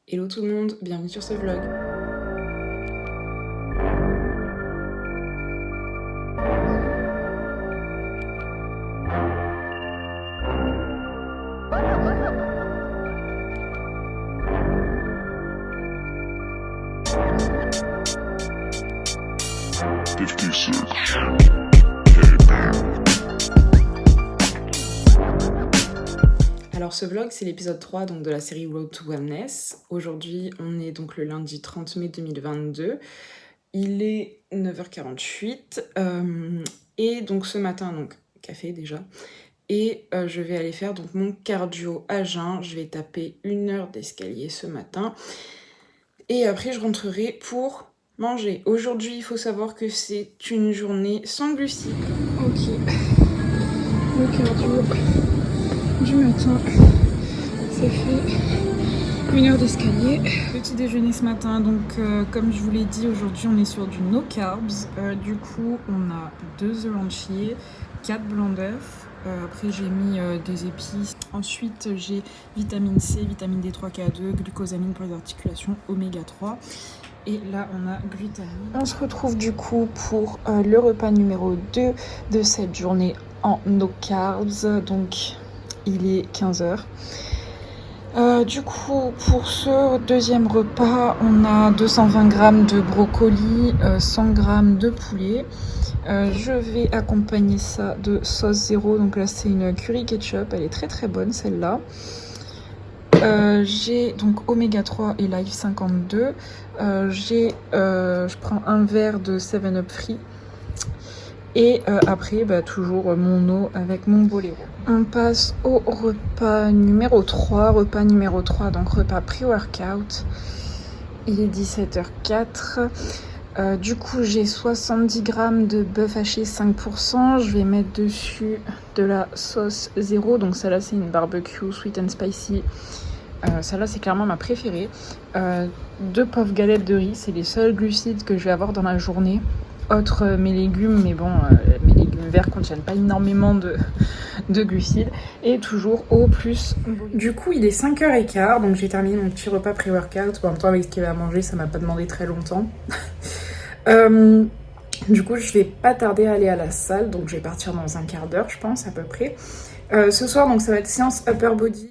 Hello tout le monde, bienvenue sur ce vlog. Alors ce vlog c'est l'épisode 3 donc, de la série Road to Wellness. Aujourd'hui on est donc le lundi 30 mai 2022. Il est 9h48 et donc ce matin, donc café déjà, et je vais aller faire donc mon cardio à jeun. Je vais taper 1 heure d'escalier ce matin et après je rentrerai pour manger. Aujourd'hui il faut savoir que c'est une journée sans glucides. Ok, le cardio du matin, c'est fait. 1 heure d'escalier. Petit déjeuner ce matin, donc comme je vous l'ai dit, aujourd'hui on est sur du no carbs. Du coup on a 2 œufs entiers, 4 blancs d'œufs. Après j'ai mis des épices. Ensuite j'ai vitamine C, vitamine D3, K2, glucosamine pour les articulations, oméga 3. Et là on a glutamine. On se retrouve du coup pour le repas numéro 2 de cette journée en no carbs. Donc il est 15h. Du coup, pour ce deuxième repas, on a 220 g de brocoli, 100 g de poulet. Je vais accompagner ça de sauce zéro. Donc là, c'est une curry ketchup. Elle est très très bonne celle-là. J'ai donc oméga 3 et life 52. Je prends un verre de 7-Up free. Et après, toujours mon eau avec mon boléro. On passe au repas numéro 3. Repas numéro 3, donc repas pré-workout. Il est 17h04. Du coup, j'ai 70 g de bœuf haché 5%. Je vais mettre dessus de la sauce zéro. Donc celle-là, c'est une barbecue sweet and spicy. Celle-là, c'est clairement ma préférée. 2 pauvres galettes de riz. C'est les seuls glucides que je vais avoir dans la journée. Autre mes légumes, mais bon, mes légumes verts contiennent pas énormément de glucides. Et toujours au plus. Du coup, il est 5h15, donc j'ai terminé mon petit repas pré-workout. En même temps, avec ce qu'il y avait à manger, ça m'a pas demandé très longtemps. Du coup, je vais pas tarder à aller à la salle, donc je vais partir dans un quart d'heure, je pense, à peu près. Ce soir, donc ça va être séance upper body.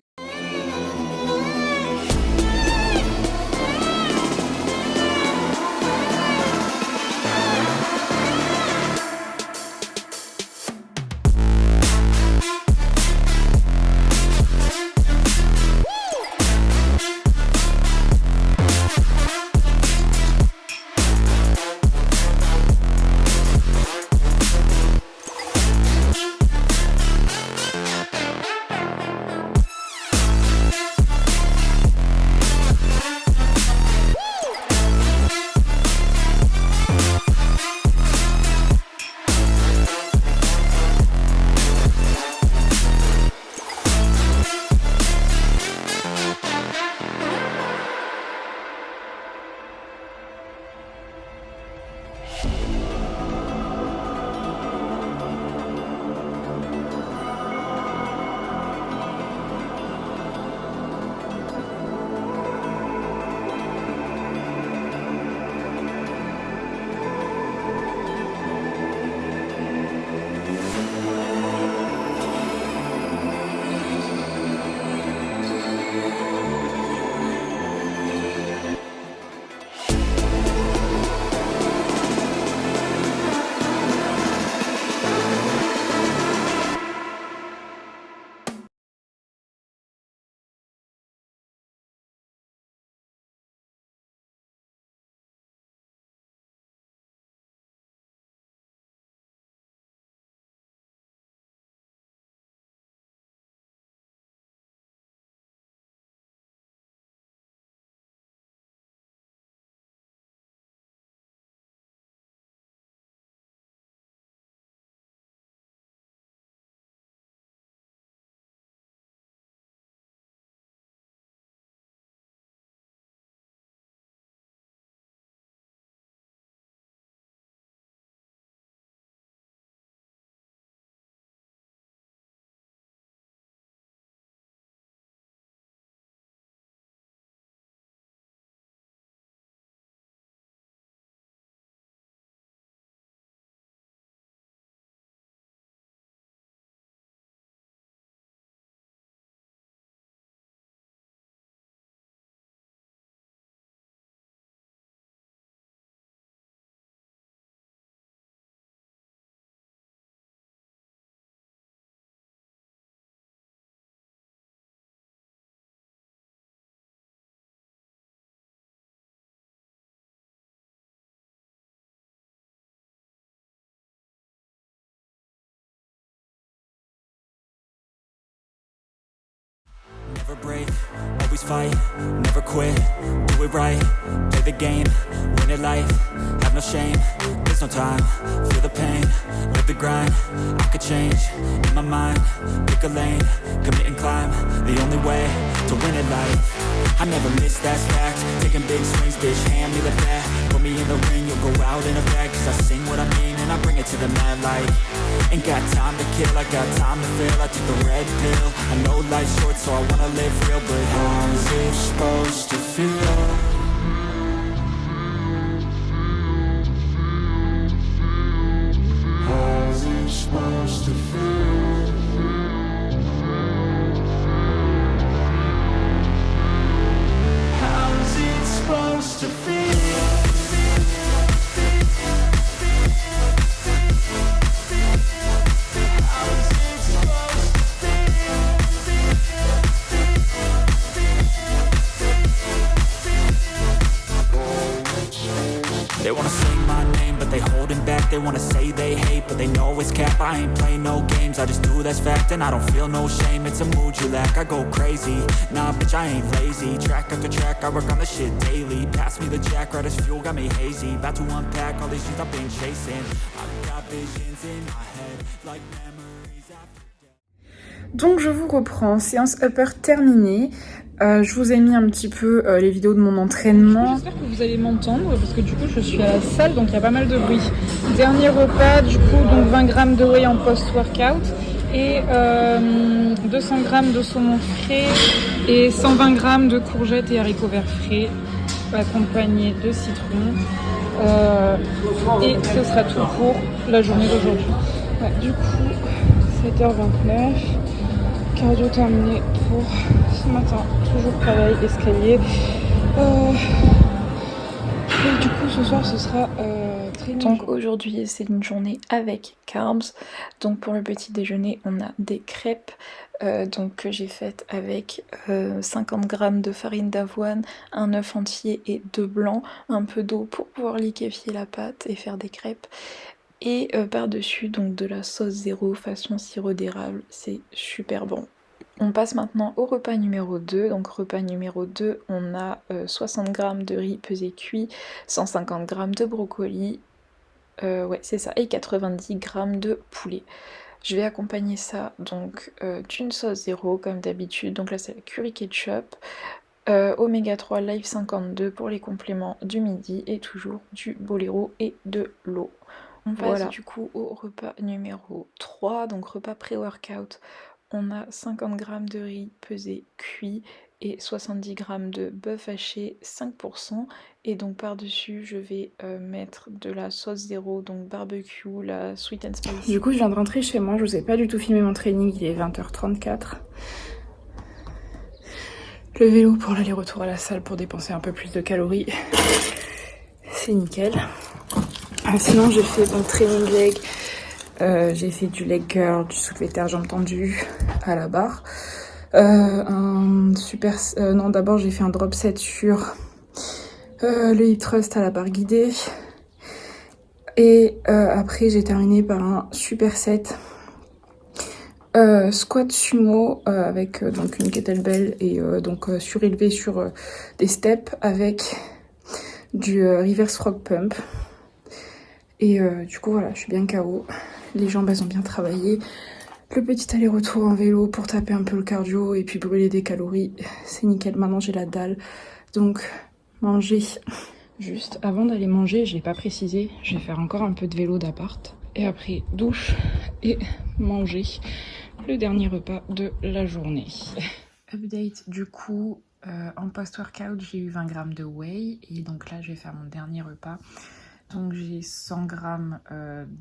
Never break, always fight, never quit, do it right, play the game, win it life, have no shame, there's no time, feel the pain, live the grind, I could change, in my mind, pick a lane, commit and climb, the only way to win it life. I never miss, that's fact, taking big swings, bitch, hand me the bat, put me in the ring, you'll go out in a bag, cause I sing what I mean and I bring it to the mad light. Ain't got time to kill, I got time to feel, I took the red pill, I know life's short so I wanna live real, but how's it supposed to feel? How's it supposed to feel? How's it supposed to feel? They wanna sing my name, but they holding back. They wanna say they hate, but they know it's cap. I ain't play no games, I just do that's fact. And I don't feel no shame, it's a mood you lack. I go crazy, nah bitch I ain't lazy. Track after track, I work on the shit daily. Pass me the jack, right as fuel, got me hazy. About to unpack all these things I've been chasing. I've got visions in my head, like memories after death. Donc je vous reprends, séance upper terminée. Je vous ai mis un petit peu les vidéos de mon entraînement. J'espère que vous allez m'entendre parce que du coup je suis à la salle donc il y a pas mal de bruit. Dernier repas du coup donc 20 grammes de whey en post-workout et 200 grammes de saumon frais et 120 grammes de courgettes et haricots verts frais accompagnés de citron. Et ce sera tout pour la journée d'aujourd'hui. Ouais, du coup 7h29. Cardio terminé pour ce matin, toujours pareil, escalier. Et du coup ce soir ce sera training. Donc aujourd'hui c'est une journée avec carbs. Donc pour le petit déjeuner on a des crêpes donc que j'ai faites avec 50 grammes de farine d'avoine, un œuf entier et 2 blancs, un peu d'eau pour pouvoir liquéfier la pâte et faire des crêpes. Et par-dessus donc de la sauce zéro façon sirop d'érable, c'est super bon. On passe maintenant au repas numéro 2. Donc repas numéro 2, on a 60 g de riz pesé cuit, 150 g de brocoli, ouais c'est ça, et 90 g de poulet. Je vais accompagner ça donc d'une sauce zéro comme d'habitude, donc là c'est la curry ketchup, oméga 3 live 52 pour les compléments du midi et toujours du boléro et de l'eau. On passe du coup au repas numéro 3, donc repas pré-workout. On a 50 g de riz pesé cuit et 70 g de bœuf haché 5%. Et donc par-dessus, je vais mettre de la sauce zéro, donc barbecue, la sweet and spicy. Du coup, je viens de rentrer chez moi, je vous ai pas du tout filmé mon training, il est 20h34. Le vélo pour l'aller-retour à la salle pour dépenser un peu plus de calories, c'est nickel. Sinon j'ai fait mon training leg, j'ai fait du leg curl, du soulevé terre jambes tendues à la barre. Non d'abord j'ai fait un drop set sur le hip thrust à la barre guidée. Et après j'ai terminé par un super set squat sumo avec donc une kettlebell et donc surélevé sur des steps avec du reverse frog pump. Et du coup voilà, je suis bien KO, les jambes elles ont bien travaillé, le petit aller-retour en vélo pour taper un peu le cardio et puis brûler des calories, c'est nickel. Maintenant j'ai la dalle, donc manger. Juste avant d'aller manger, je l'ai pas précisé, je vais faire encore un peu de vélo d'appart et après douche et manger le dernier repas de la journée. Update du coup, en post-workout j'ai eu 20 g de whey et donc là je vais faire mon dernier repas. Donc j'ai 100 g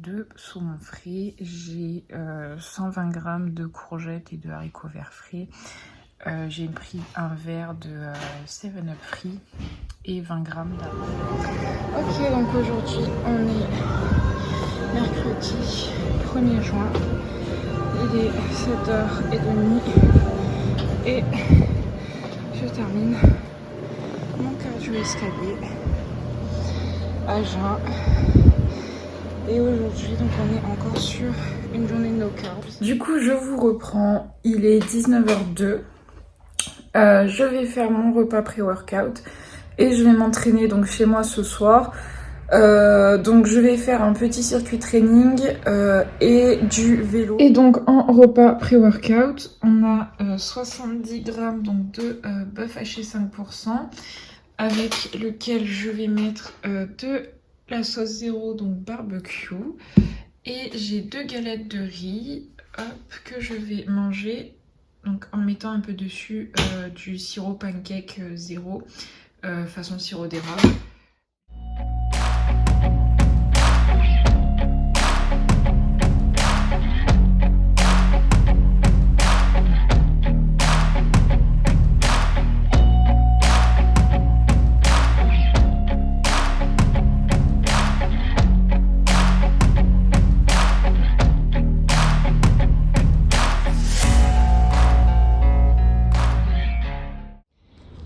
de saumon frais, j'ai 120 g de courgettes et de haricots verts frais. J'ai pris un verre de 7-Up Free et 20 g d'avoine. Ok, donc aujourd'hui on est mercredi 1er juin, il est 7h30 et je termine mon cardio escalier à jeun. Et aujourd'hui donc on est encore sur une journée no carbs. Du coup je vous reprends, il est 19h02. Je vais faire mon repas pré-workout et je vais m'entraîner donc chez moi ce soir. Donc je vais faire un petit circuit training et du vélo. Et donc en repas pré-workout, on a 70 grammes donc de bœuf haché 5%, avec lequel je vais mettre de la sauce zéro, donc barbecue. Et j'ai 2 galettes de riz que je vais manger donc en mettant un peu dessus du sirop pancake zéro façon sirop d'érable.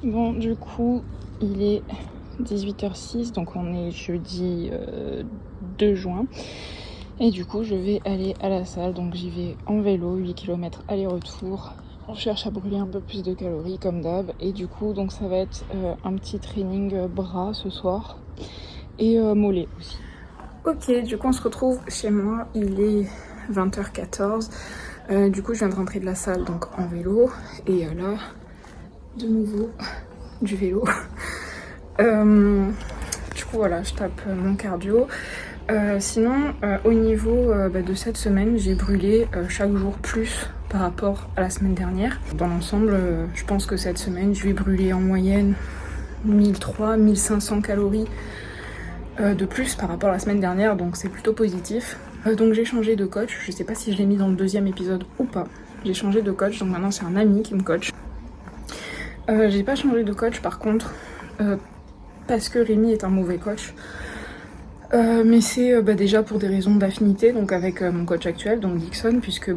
Bon, du coup, il est 18h06, donc on est jeudi 2 juin. Et du coup, je vais aller à la salle, donc j'y vais en vélo, 8 km aller-retour. On cherche à brûler un peu plus de calories comme d'hab. Et du coup, donc ça va être un petit training bras ce soir et mollets aussi. Ok, du coup on se retrouve chez moi, il est 20h14. Du coup, je viens de rentrer de la salle donc en vélo. Et là, de nouveau du vélo. Du coup voilà, je tape mon cardio. Sinon au niveau de cette semaine, j'ai brûlé chaque jour plus par rapport à la semaine dernière. Dans l'ensemble, je pense que cette semaine je vais brûler en moyenne 1300-1500 calories de plus par rapport à la semaine dernière, donc c'est plutôt positif. Donc j'ai changé de coach, je sais pas si je l'ai mis dans le deuxième épisode ou pas. J'ai changé de coach, donc maintenant c'est un ami qui me coach. J'ai pas changé de coach par contre parce que Rémi est un mauvais coach, mais c'est déjà pour des raisons d'affinité, donc avec mon coach actuel, donc Dixon, puisque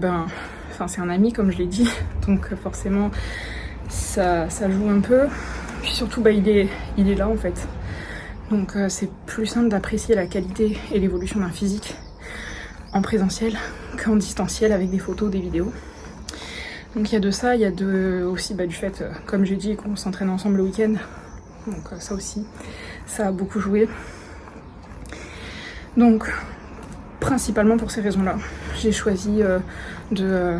c'est un ami comme je l'ai dit, donc forcément ça joue un peu, puis surtout il est là en fait, donc c'est plus simple d'apprécier la qualité et l'évolution d'un physique en présentiel qu'en distanciel avec des photos, des vidéos. Donc il y a de ça, il y a aussi du fait, comme j'ai dit, qu'on s'entraîne ensemble le week-end. Donc ça aussi, ça a beaucoup joué. Donc, principalement pour ces raisons-là, j'ai choisi de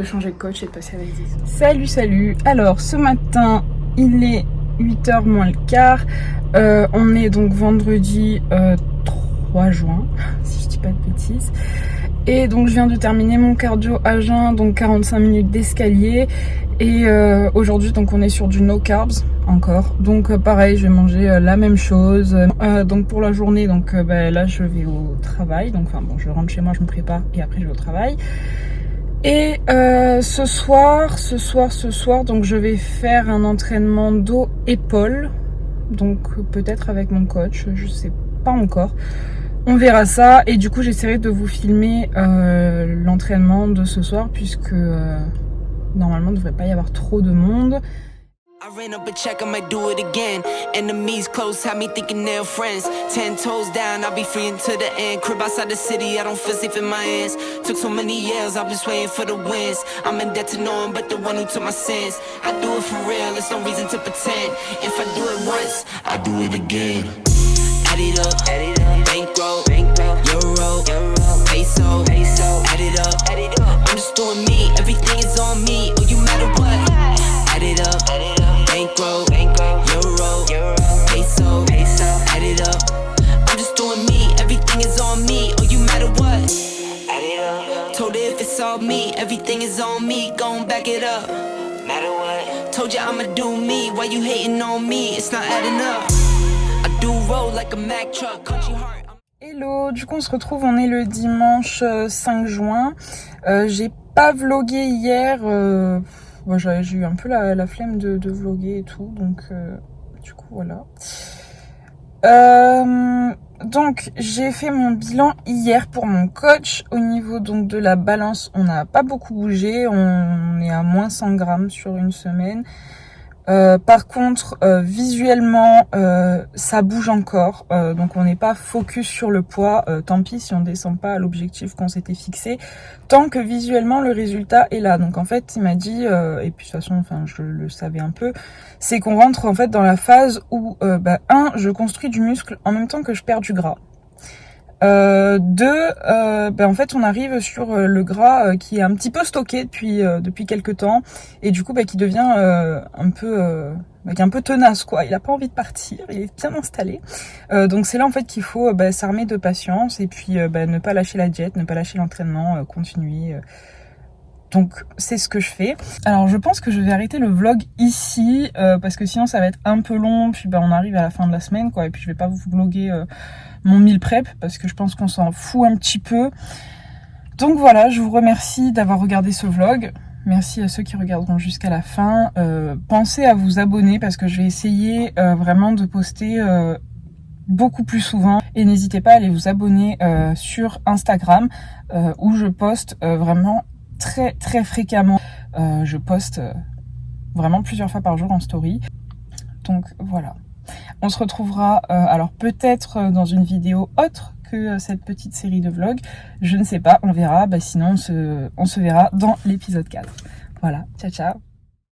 changer de coach et de passer avec Ziz. Salut. Alors, ce matin, il est 8h moins le quart. On est donc vendredi 3 juin, si je dis pas de bêtises. Et donc je viens de terminer mon cardio à jeun, donc 45 minutes d'escalier. Et aujourd'hui donc on est sur du no carbs encore. Donc pareil, je vais manger la même chose. Donc pour la journée, donc là je vais au travail. Donc je rentre chez moi, je me prépare et après je vais au travail. Et ce soir, donc je vais faire un entraînement dos-épaules. Donc peut-être avec mon coach, je sais pas encore. On verra ça, et du coup j'essaierai de vous filmer l'entraînement de ce soir puisque normalement il ne devrait pas y avoir trop de monde. I ran up a check, I might do it again. Enemies close, have me thinking they're friends. 10 toes down, I'll be free until the end. Crib outside the city, I don't feel safe in my hands. Took so many years, I've been waiting for the wins. I'm in debt to no one but the one who took my sins. I do it for real, there's no reason to pretend. If I do it once, I do it again. Add it up, bankroll, euro, peso, add it up, I'm just doing me, everything is on me, oh you matter what, add it up, bankroll, euro, peso, add it up, I'm just doing me, everything is on me, oh you matter what, add it up, told her if it's all me, everything is on me, gon' back it up, matter what, told you I'ma do me, why you hating on me, it's not adding up. Hello, du coup on se retrouve, on est le dimanche 5 juin. J'ai pas vlogué hier, j'ai eu un peu la flemme de vloguer et tout, donc du coup voilà. Donc j'ai fait mon bilan hier pour mon coach. Au niveau donc de la balance, on n'a pas beaucoup bougé, on est à moins 100 grammes sur une semaine. Par contre, visuellement, ça bouge encore, donc on n'est pas focus sur le poids. Tant pis si on descend pas à l'objectif qu'on s'était fixé, tant que visuellement le résultat est là. Donc en fait, il m'a dit, et puis de toute façon, enfin, je le savais un peu, c'est qu'on rentre en fait dans la phase où, je construis du muscle en même temps que je perds du gras. En fait on arrive sur le gras qui est un petit peu stocké depuis quelques temps et du coup qui devient un peu tenace quoi. Il a pas envie de partir, il est bien installé. Donc c'est là en fait qu'il faut s'armer de patience et puis ne pas lâcher la diète, ne pas lâcher l'entraînement, continuer. Donc c'est ce que je fais. Alors je pense que je vais arrêter le vlog ici parce que sinon ça va être un peu long, puis on arrive à la fin de la semaine quoi, et puis je vais pas vous vlogger mon meal prep parce que je pense qu'on s'en fout un petit peu. Donc voilà, je vous remercie d'avoir regardé ce vlog. Merci à ceux qui regarderont jusqu'à la fin. Pensez à vous abonner parce que je vais essayer vraiment de poster beaucoup plus souvent. Et n'hésitez pas à aller vous abonner sur Instagram où je poste vraiment très très fréquemment. Je poste vraiment plusieurs fois par jour en story. Donc voilà. On se retrouvera alors peut-être dans une vidéo autre que cette petite série de vlogs. Je ne sais pas, on verra. Sinon on se verra dans l'épisode 4. Voilà, ciao ciao.